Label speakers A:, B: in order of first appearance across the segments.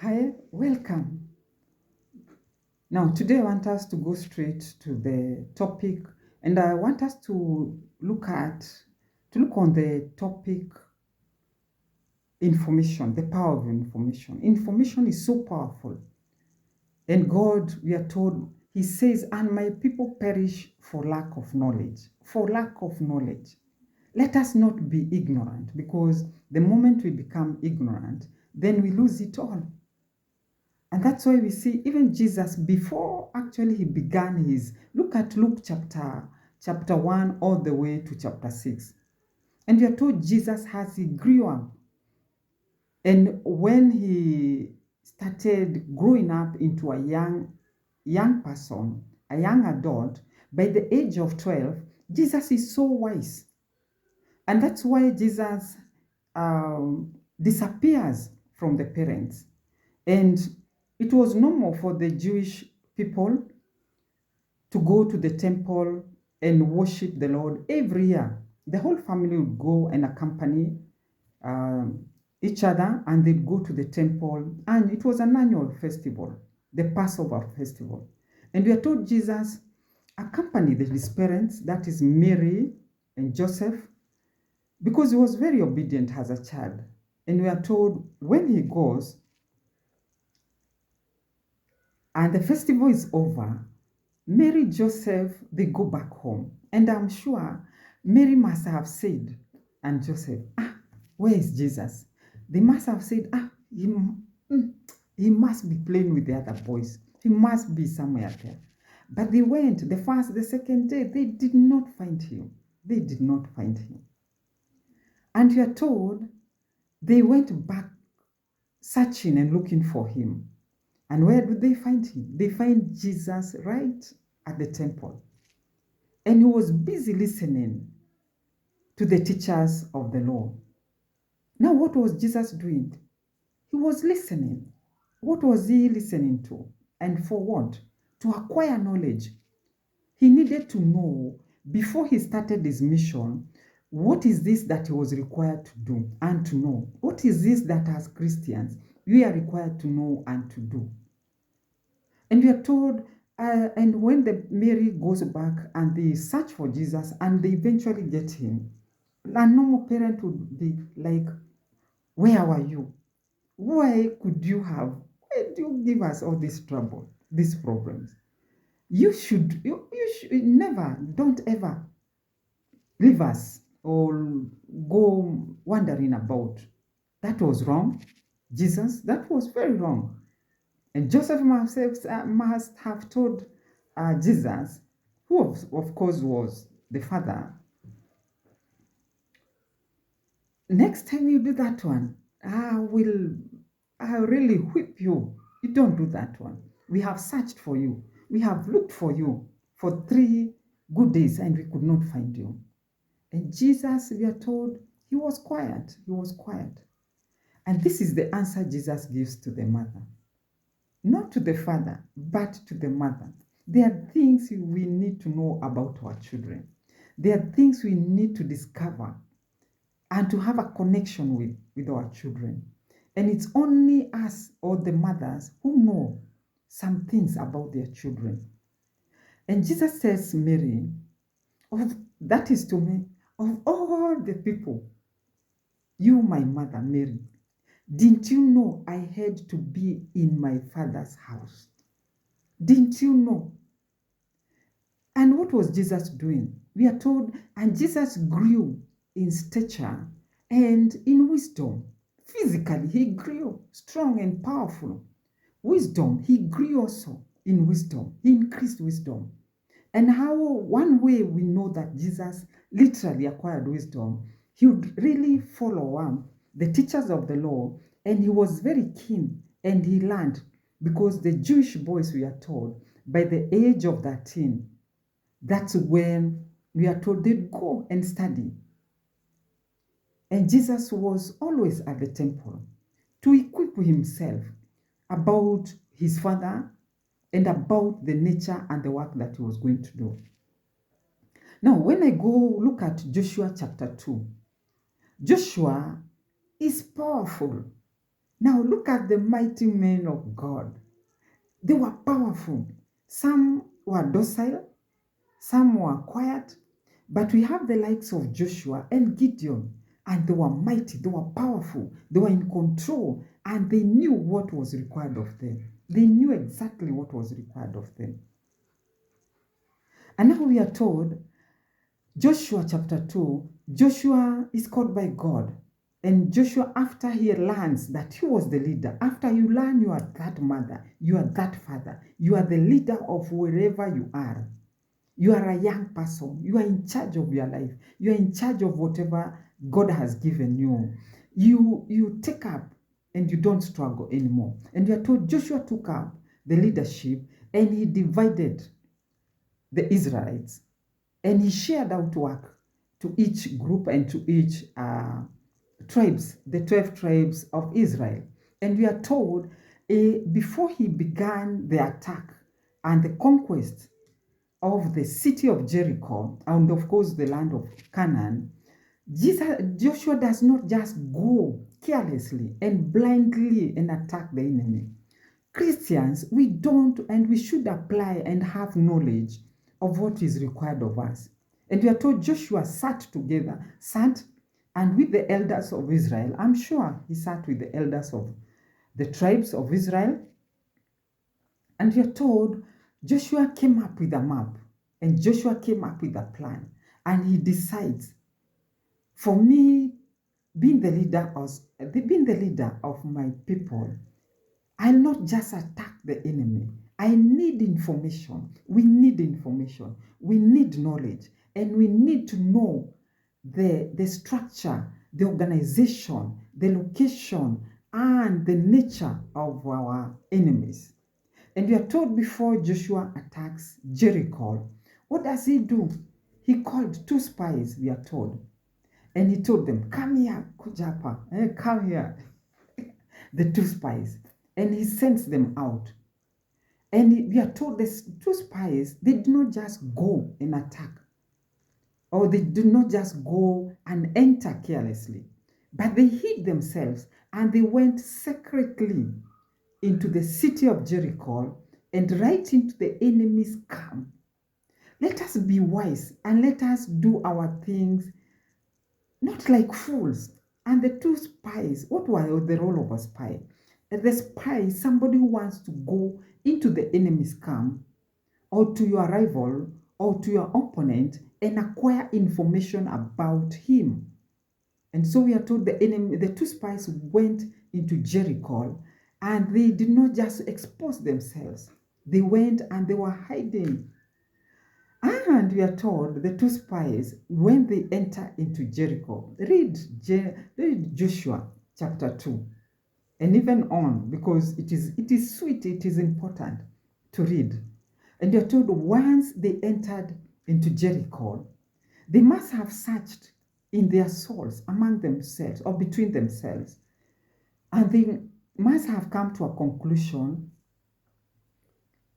A: Hi, welcome. Now, today I want us to go straight to the topic, and I want us to look on the topic information, the power of information. Information is so powerful, and God, we are told, He says, "And my people perish for lack of knowledge." For lack of knowledge. Let us not be ignorant, because the moment we become ignorant, then we lose it all. And that's why we see even Jesus, before actually he began his, look at Luke chapter 1 all the way to chapter 6. And we are told Jesus, as he grew up, and when he started growing up into a young person, a young adult, by the age of 12, Jesus is so wise. And that's why Jesus disappears from the parents. And it was normal for the Jewish people to go to the temple and worship the Lord every year. The whole family would go and accompany um, each other, and they'd go to the temple. And it was an annual festival, the Passover festival. And we are told Jesus accompanied his parents, that is Mary and Joseph, because he was very obedient as a child. And we are told when he goes and the festival is over, Mary, Joseph, they go back home. And I'm sure Mary must have said, and Joseph, where is Jesus? They must have said, he must be playing with the other boys. He must be somewhere there. But they went the first, the second day, they did not find him. They did not find him. And you are told they went back searching and looking for him. And where do they find him? They find Jesus right at the temple. And he was busy listening to the teachers of the law. Now, what was Jesus doing? He was listening. What was he listening to? And for what? To acquire knowledge. He needed to know before he started his mission, what is this that he was required to do and to know? What is this that as Christians we are required to know and to do? And we are told, and when the Mary goes back and they search for Jesus and they eventually get him, a normal parent would be like, where were you? Why could you have? Why do you give us all this trouble, these problems? You should never, don't ever leave us or go wandering about. That was wrong. Jesus, that was very wrong. And Joseph must have told Jesus, who of course was the father, next time you do that one, I'll really whip you. You don't do that one. We have searched for you. We have looked for you for 3 good days and we could not find you. And Jesus, we are told, he was quiet. He was quiet. And this is the answer Jesus gives to the mother. Not to the father, but to the mother. There are things we need to know about our children. There are things we need to discover and to have a connection with our children. And it's only us or the mothers who know some things about their children. And Jesus says, Mary, that is to me, of all the people, you, my mother, Mary, didn't you know I had to be in my father's house? Didn't you know? And what was Jesus doing? We are told, and Jesus grew in stature and in wisdom. Physically, he grew strong and powerful. Wisdom, he grew also in wisdom. He increased wisdom. And how one way we know that Jesus literally acquired wisdom, he would really follow the teachers of the law, and he was very keen and he learned because the Jewish boys, we are told, by the age of 13, that's when we are told they'd go and study. And Jesus was always at the temple to equip himself about his father and about the nature and the work that he was going to do. Now, when I go look at Joshua chapter 2, Joshua is powerful. Now look at the mighty men of God. They were powerful. Some were docile, some were quiet, but we have the likes of Joshua and Gideon, and they were mighty, they were powerful, they were in control, and they knew what was required of them. They knew exactly what was required of them. And now we are told, Joshua chapter 2, Joshua is called by God. And Joshua, after he learns that he was the leader, after you learn you are that mother, you are that father, you are the leader of wherever you are. You are a young person. You are in charge of your life. You are in charge of whatever God has given you. You take up and you don't struggle anymore. And you are told Joshua took up the leadership and he divided the Israelites and he shared out work to each group and to each tribes, the 12 tribes of Israel. And we are told before he began the attack and the conquest of the city of Jericho and of course the land of Canaan, Joshua does not just go carelessly and blindly and attack the enemy. Christians, we don't and we should apply and have knowledge of what is required of us. And we are told Joshua sat and with the elders of Israel. I'm sure he sat with the elders of the tribes of Israel. And we are told Joshua came up with a map and Joshua came up with a plan. And he decides, for me, being the leader of my people, I'll not just attack the enemy. I need information. We need information. We need knowledge. And we need to know the structure, the organization, the location, and the nature of our enemies. And we are told before Joshua attacks Jericho, what does he do? He called 2 spies, we are told. And he told them, come here, Kujapa, come here. The 2 spies. And he sends them out. And we are told these 2 spies, they did not just go and attack. Or they do not just go and enter carelessly. But they hid themselves and they went secretly into the city of Jericho and right into the enemy's camp. Let us be wise and let us do our things not like fools. And the 2 spies, what was the role of a spy? The spy is somebody who wants to go into the enemy's camp or to your rival or to your opponent and acquire information about him. And so we are told the 2 spies went into Jericho and they did not just expose themselves. They went and they were hiding. And we are told the 2 spies, when they enter into Jericho, read Joshua chapter 2 and even on, because it is sweet, it is important to read. And we are told once they entered into Jericho, they must have searched in their souls among themselves or between themselves. And they must have come to a conclusion,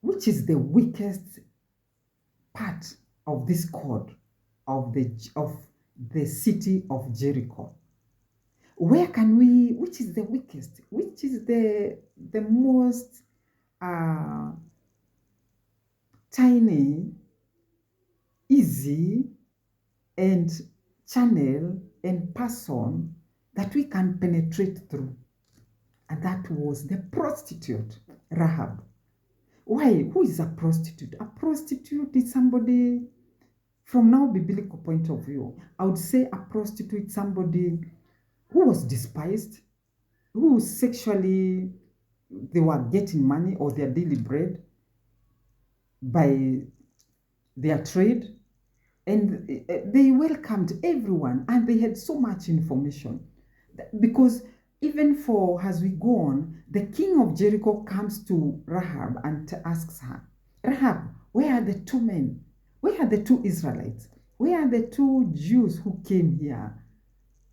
A: which is the weakest part of this code of the city of Jericho. Which is the weakest, which is the most tiny, easy, and channel and person that we can penetrate through. And that was the prostitute, Rahab. Why? Who is a prostitute? A prostitute is somebody, from now biblical point of view, I would say a prostitute is somebody who was despised, who sexually, they were getting money or their daily bread by their trade. And they welcomed everyone and they had so much information. Because even as we go on, the king of Jericho comes to Rahab and asks her, Rahab, where are the 2 men? Where are the 2 Israelites? Where are the 2 Jews who came here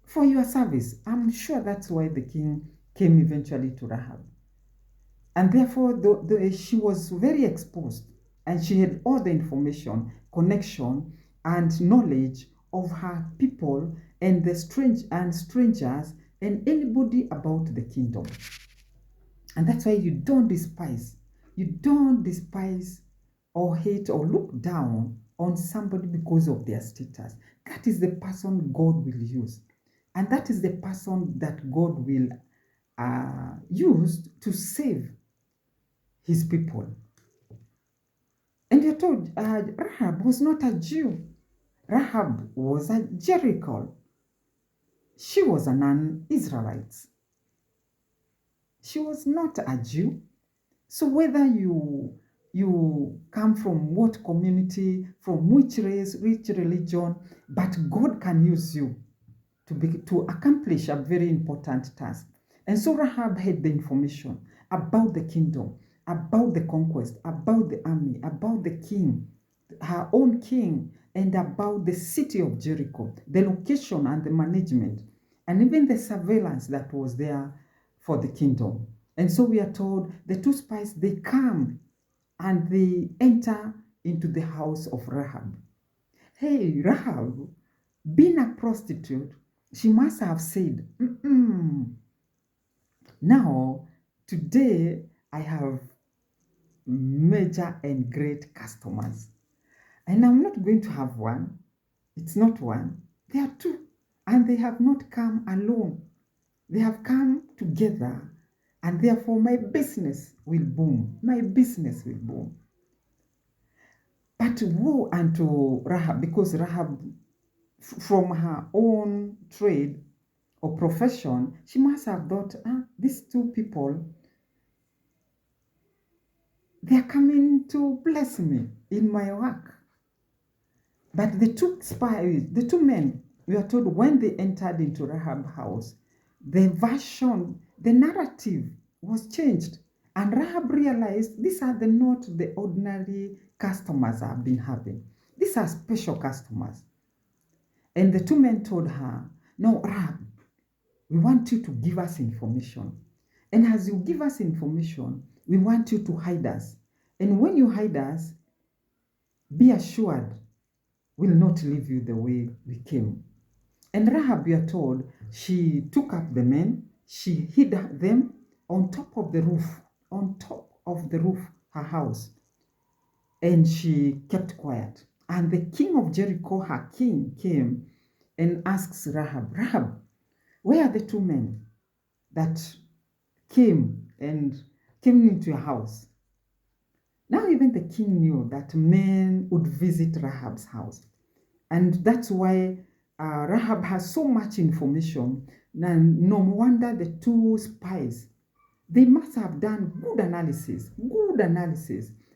A: for your service? I'm sure that's why the king came eventually to Rahab. And therefore, she was very exposed and she had all the information, connection, and knowledge of her people and the strangers and anybody about the kingdom. And that's why you don't despise. You don't despise or hate or look down on somebody because of their status. That is the person God will use. And that is the person that God will use to save his people. And you're told Rahab was not a Jew. Rahab was a Jericho. She was a non-Israelite. She was not a Jew. So whether you come from what community, from which race, which religion, but God can use you to accomplish a very important task. And so Rahab had the information about the kingdom, about the conquest, about the army, about the king, her own king, and about the city of Jericho, the location and the management, and even the surveillance that was there for the kingdom. And so we are told the two spies, they come and they enter into the house of Rahab. Hey, Rahab, being a prostitute, she must have said, now, today I have major and great customers. And I'm not going to have one. It's not one. There are two. And they have not come alone. They have come together. And therefore my business will boom. My business will boom. But woe unto Rahab, because Rahab, from her own trade or profession, she must have thought, these two people, they are coming to bless me in my work. But the two spies, the two men, we are told when they entered into Rahab's house, the version, the narrative was changed. And Rahab realized these are not the ordinary customers I've been having. These are special customers. And the two men told her, no, Rahab, we want you to give us information. And as you give us information, we want you to hide us. And when you hide us, be assured we'll not leave you the way we came. And Rahab, we are told, she took up the men, she hid them on top of the roof, her house, and she kept quiet. And the king of Jericho, her king, came and asks Rahab, Rahab, where are the two men that came into your house? Now even the king knew that men would visit Rahab's house. And that's why Rahab has so much information. And no wonder the two spies, they must have done good analysis,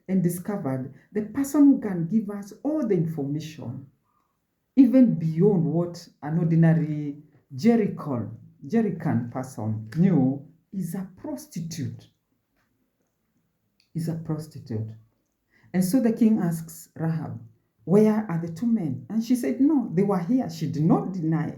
A: and discovered the person who can give us all the information, even beyond what an ordinary Jerican person knew, is a prostitute. And so the king asks Rahab, where are the two men? And she said, no, they were here. She did not deny,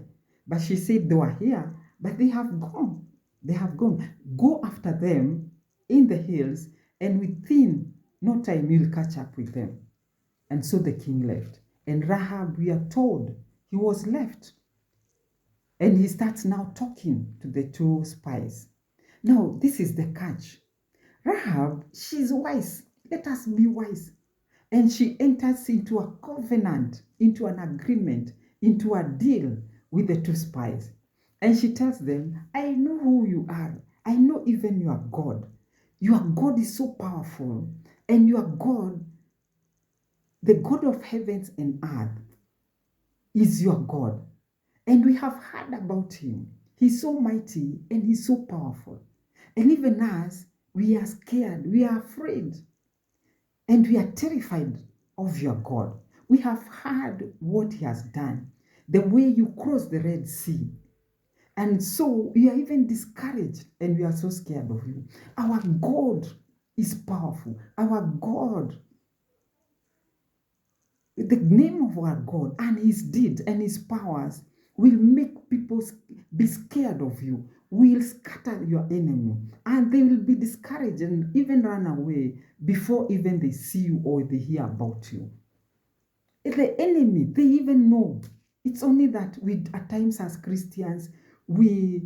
A: but she said they were here, but they have gone. They have gone. Go after them in the hills, and within no time you'll catch up with them. And so the king left. And Rahab, we are told, he was left. And he starts now talking to the two spies. Now, this is the catch. Rahab, she's wise. Let us be wise. And she enters into a covenant, into an agreement, into a deal with the two spies. And she tells them, I know who you are. I know even your God. Your God is so powerful. And your God, the God of heavens and earth, is your God. And we have heard about him. He's so mighty and he's so powerful. And even us, we are scared, we are afraid, and we are terrified of your God. We have heard what he has done, the way you crossed the Red Sea. And so we are even discouraged and we are so scared of you. Our God is powerful. Our God, the name of our God and his deeds and his powers will make people be scared of you, will scatter your enemy, and they will be discouraged and even run away before even they see you or they hear about you. The enemy, they even know. It's only that we, at times as Christians, we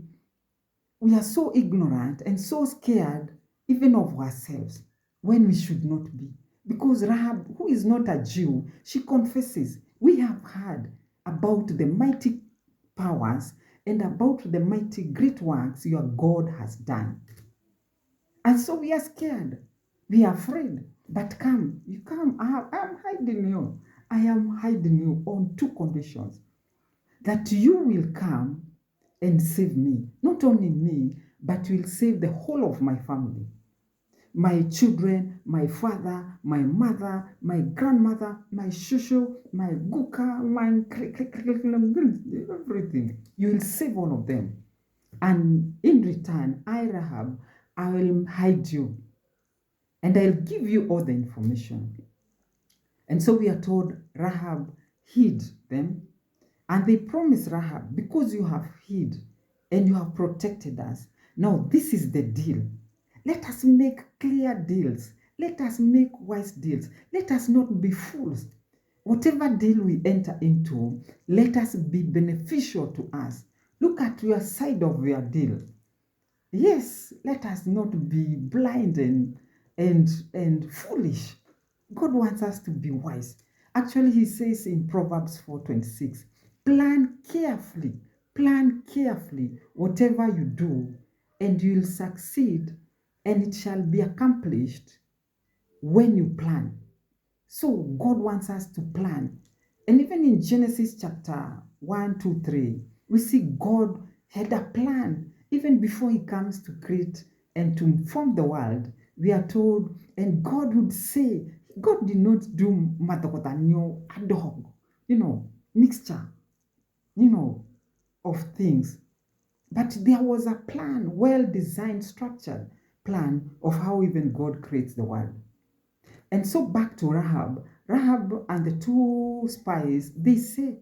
A: we are so ignorant and so scared even of ourselves when we should not be. Because Rahab, who is not a Jew, she confesses, we have heard about the mighty powers and about the mighty great works your God has done. And so we are scared. We are afraid. But come, you come. I am hiding you. I am hiding you on two conditions. That you will come and save me. Not only me, but you will save the whole of my family. My children, my father, my mother, my grandmother, my shushu, my guka, my everything. You will save all of them. And in return, I, Rahab, I will hide you. And I'll give you all the information. And so we are told Rahab hid them. And they promised Rahab, because you have hid and you have protected us, now this is the deal. Let us make clear deals. Let us make wise deals. Let us not be fools. Whatever deal we enter into, let us be beneficial to us. Look at your side of your deal. Yes, let us not be blind and foolish. God wants us to be wise. Actually, he says in Proverbs 4:26, plan carefully whatever you do, and you'll succeed, and it shall be accomplished when you plan. So God wants us to plan. And even in Genesis chapter 1, 2, 3, we see God had a plan even before he comes to create and to form the world. We are told, and God would say, God did not do matakotanyo ad hoc, mixture, of things. But there was a plan, well-designed, structured plan of how even God creates the world. And so back to Rahab. Rahab and the two spies, they say,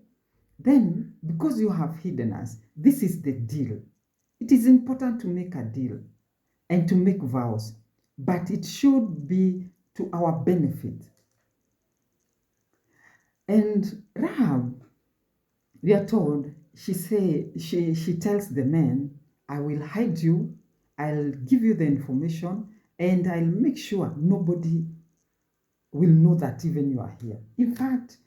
A: then, because you have hidden us, this is the deal. It is important to make a deal and to make vows, but it should be to our benefit. And Rahab, we are told, she tells the men, I will hide you, I'll give you the information, and I'll make sure nobody will know that even you are here. In fact,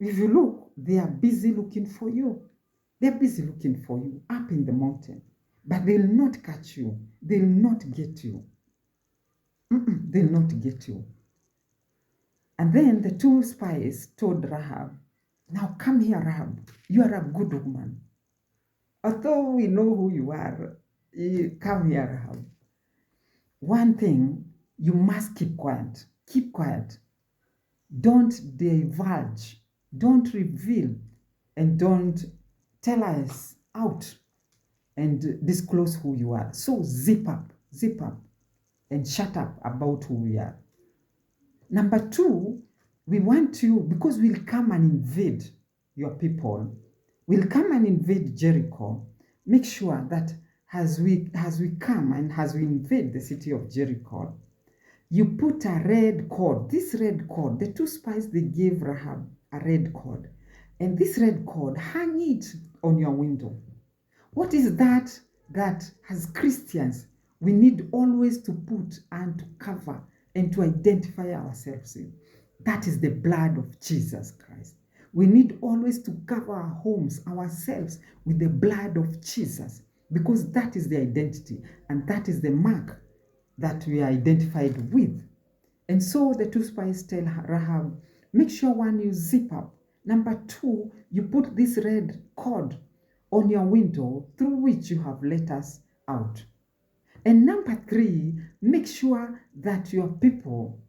A: if you look, they are busy looking for you. They're busy looking for you up in the mountain. But they'll not catch you. They'll not get you. They'll not get you. And then the two spies told Rahab, now come here, Rahab. You are a good woman. Although we know who you are, come here, Rahab. One thing, you must keep quiet. Keep quiet. Don't divulge. Don't reveal. And don't tell us out and disclose who you are. So zip up, and shut up about who we are. Number two, we want you, because we'll come and invade your people, we'll come and invade Jericho. Make sure that as we come and as we invade the city of Jericho, you put a red cord. This red cord, the two spies, they gave Rahab a red cord. And this red cord, hang it on your window. What is that as Christians, we need always to put and to cover and to identify ourselves in? That is the blood of Jesus Christ. We need always to cover our homes, ourselves, with the blood of Jesus, because that is the identity and that is the mark that we are identified with. And so the two spies tell Rahab, make sure one, you zip up. Number two, you put this red cord on your window through which you have let us out. And number three, make sure that your people,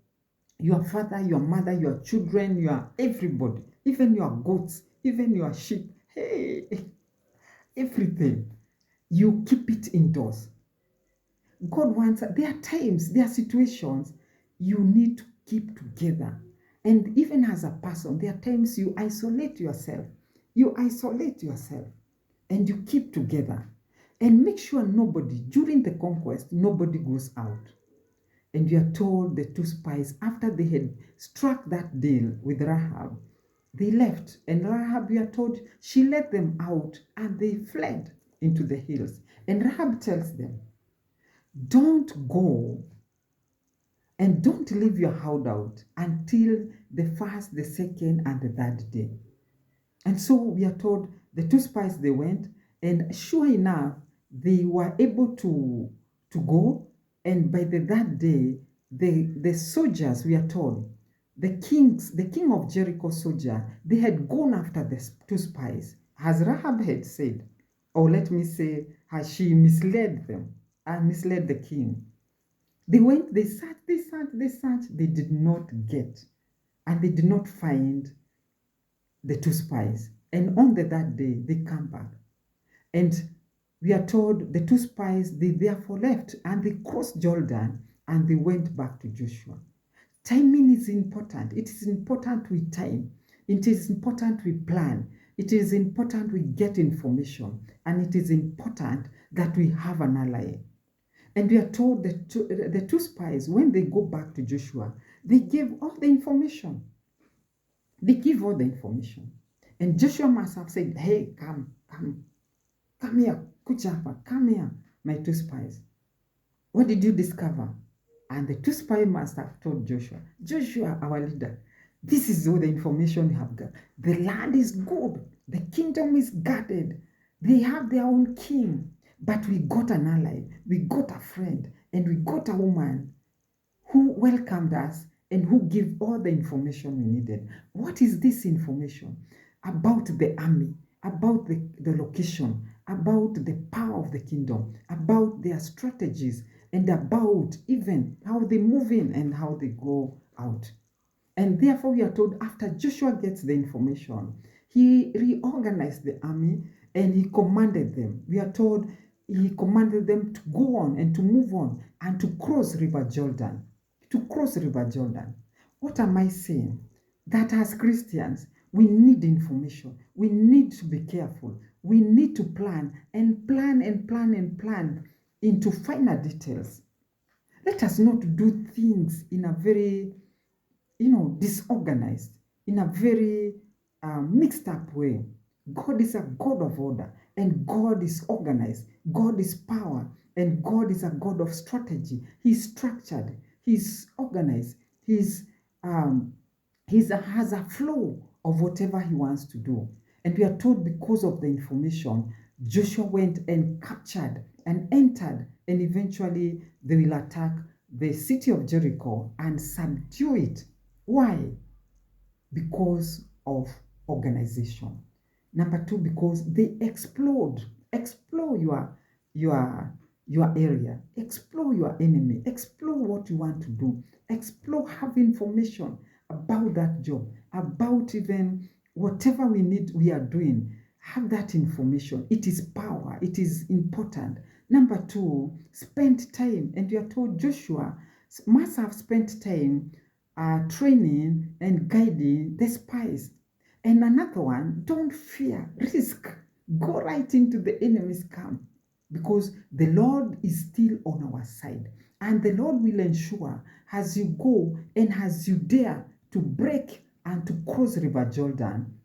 A: your father, your mother, your children, your everybody, even your goats, even your sheep, hey, everything, you keep it indoors. God wants, there are times, there are situations you need to keep together. And even as a person, there are times you isolate yourself. You isolate yourself and you keep together. And make sure nobody, during the conquest, nobody goes out. And you are told the two spies, after they had struck that deal with Rahab, they left. And Rahab, we are told, she let them out and they fled into the hills. And Rahab tells them, don't go and don't leave your hideout until the first, the second, and the third day. And so we are told the two spies, they went, and sure enough, they were able to go. And by the third day, the soldiers, we are told, the king of Jericho soldier, they had gone after the two spies, as Rahab had said, or let me say, as she misled them and misled the king. They went, they searched, they did not get, and they did not find the two spies. And on the third day, they come back. And we are told the two spies, they therefore left and they crossed Jordan and they went back to Joshua. Timing is important. It is important we time. It is important we plan. It is important we get information. And it is important that we have an ally. And we are told that the two spies, when they go back to Joshua, they gave all the information. They give all the information. And Joshua must have said, hey, come here, Kuchapa, come here, my two spies. What did you discover? And the two spies must have told Joshua, our leader, this is all the information we have got. The land is good. The kingdom is guarded. They have their own king. But we got an ally. We got a friend. And we got a woman who welcomed us and who gave all the information we needed. What is this information? About the army, about the location, about the power of the kingdom, about their strategies, and about even how they move in and how they go out. And therefore we are told after Joshua gets the information, he reorganized the army and he commanded them. We are told he commanded them to go on and to move on and to cross River Jordan. To cross River Jordan. What am I saying? That as Christians, we need information. We need to be careful. We need to plan and plan and plan and plan into finer details. Let us not do things in a very, disorganized, in a very mixed up way. God is a God of order, and God is organized. God is power, and God is a God of strategy. He's structured. He's organized. He's has a flow of whatever he wants to do. And we are told because of the information, Joshua went and captured and entered, and eventually they will attack the city of Jericho and subdue it. Why? Because of organization. Number two, because they explore your area, explore your enemy, explore what you want to do, explore, have information about that job, about even whatever we are doing. Have that information. It is power. It is important. Number two, spend time. And you are told Joshua must have spent time training and guiding the spies. And another one, don't fear, risk. Go right into the enemy's camp because the Lord is still on our side. And the Lord will ensure as you go and as you dare to break and to cross River Jordan,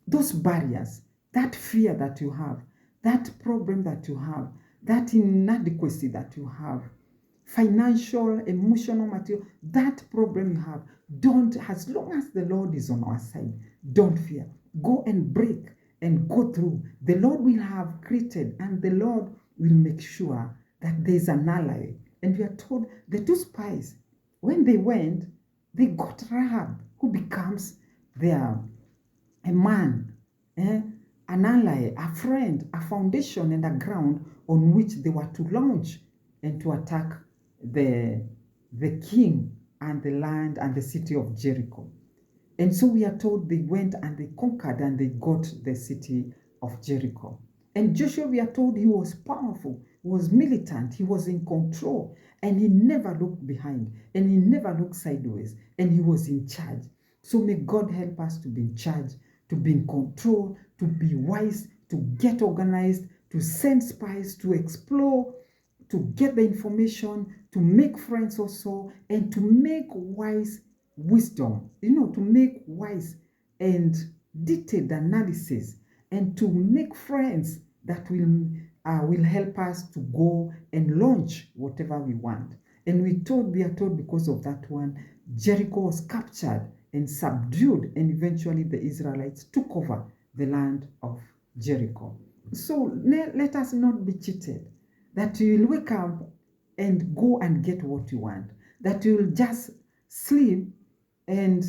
A: those barriers, that fear that you have, that problem that you have, that inadequacy that you have, financial, emotional, material, that problem you have, don't, as long as the Lord is on our side, don't fear. Go and break and go through. The Lord will have created and the Lord will make sure that there's an ally. And we are told the two spies, when they went, they got Rahab, who becomes a man, an ally, a friend, a foundation and a ground on which they were to launch and to attack the king and the land and the city of Jericho. And so we are told they went and they conquered and they got the city of Jericho. And Joshua, we are told he was powerful, he was militant, he was in control, and he never looked behind, and he never looked sideways, and he was in charge. So may God help us to be in charge, to be in control, to be wise, to get organized, to send spies, to explore, to get the information, to make friends also, and to make wise wisdom, to make wise and detailed analysis, and to make friends that will will help us to go and launch whatever we want. And we are told because of that one, Jericho was captured and subdued, and eventually the Israelites took over the land of Jericho. So let us not be cheated that you will wake up and go and get what you want, that you will just sleep and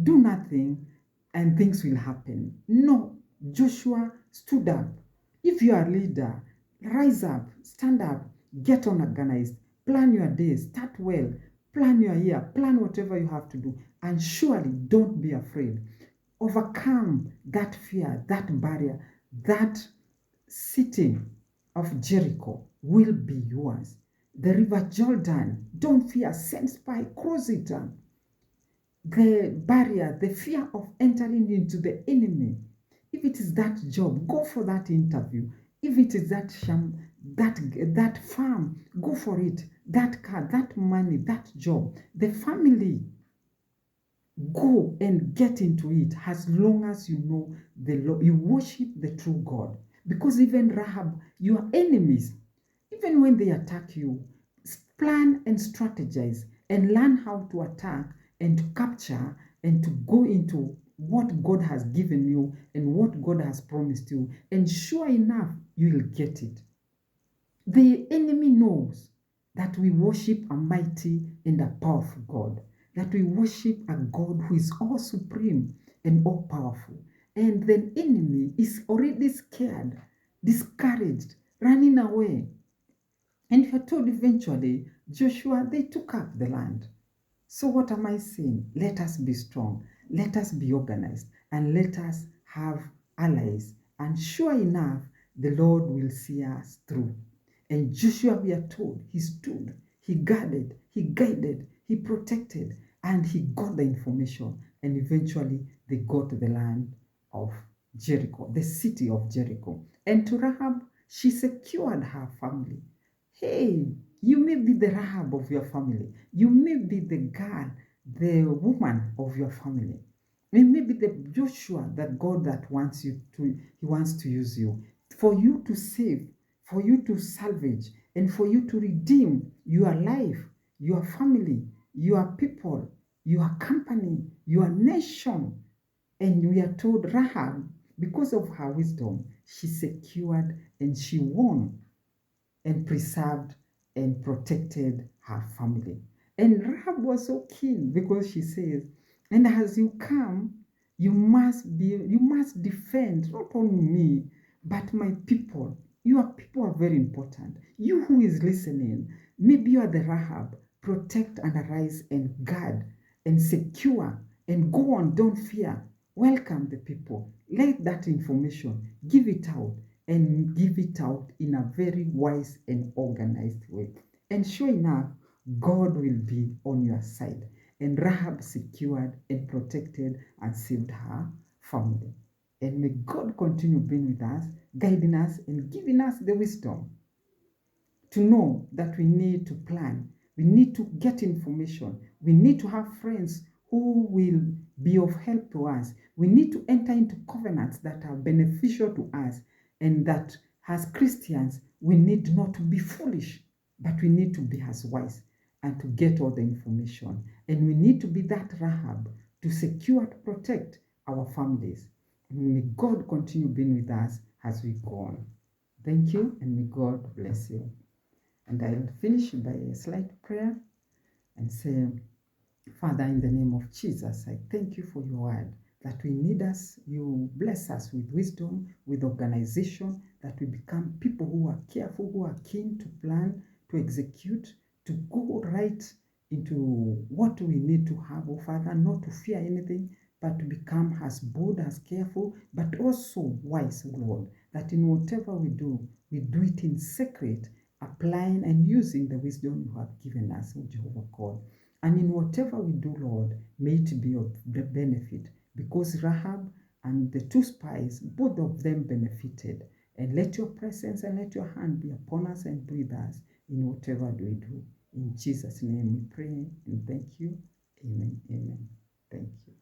A: do nothing and things will happen. No, Joshua stood up. If you are a leader, rise up, stand up, get organized, plan your day, start well, plan your year, plan whatever you have to do, and surely don't be afraid. Overcome that fear, that barrier, that city of Jericho will be yours. The river Jordan, don't fear, send spy, cross it. The barrier, the fear of entering into the enemy. If it is that job, go for that interview. If it is that that farm, go for it. That car, that money, that job, the family, go and get into it as long as you know the Lord, you worship the true God. Because even Rahab, your enemies, even when they attack you, plan and strategize and learn how to attack and to capture and to go into what God has given you and what God has promised you. And sure enough, you will get it. The enemy knows that we worship a mighty and a powerful God, that we worship a God who is all supreme and all powerful. And the enemy is already scared, discouraged, running away. And you are told eventually, Joshua, they took up the land. So what am I saying? Let us be strong, let us be organized, and let us have allies. And sure enough, the Lord will see us through. And Joshua, we are told, he stood, he guarded, he guided, he protected, and he got the information. And eventually, they got to the land of Jericho, the city of Jericho. And to Rahab, she secured her family. Hey, you may be the Rahab of your family. You may be the girl, the woman of your family. You may be the Joshua that God that wants you to, he wants to use you for you to save, for you to salvage, and for you to redeem your life, your family, your people, your company, your nation. And we are told Rahab, because of her wisdom, she secured and she won and preserved and protected her family. And Rahab was so keen because she says, and as you come, you must defend not only me, but my people. Your people are very important. You who is listening, maybe you are the Rahab, protect and arise and guard and secure and go on, don't fear. Welcome the people. Let that information, give it out and give it out in a very wise and organized way. And sure enough, God will be on your side. And Rahab secured and protected and saved her family. And may God continue being with us, guiding us, and giving us the wisdom to know that we need to plan. We need to get information. We need to have friends who will be of help to us. We need to enter into covenants that are beneficial to us, and that as Christians, we need not to be foolish, but we need to be as wise and to get all the information. And we need to be that Rahab to secure, to protect our families. May God continue being with us as we go on. Thank you, and may God bless you. And I'll finish by a slight prayer and say, Father, in the name of Jesus, I thank you for your word, that we need us. You bless us with wisdom, with organization, that we become people who are careful, who are keen to plan, to execute, to go right into what we need to have, oh Father, not to fear anything, but to become as bold, as careful, but also wise, Lord, that in whatever we do it in secret, applying and using the wisdom you have given us, O Jehovah God. And in whatever we do, Lord, may it be of the benefit, because Rahab and the two spies, both of them benefited. And let your presence and let your hand be upon us and breathe us in whatever we do. In Jesus' name we pray and thank you. Amen. Amen. Thank you.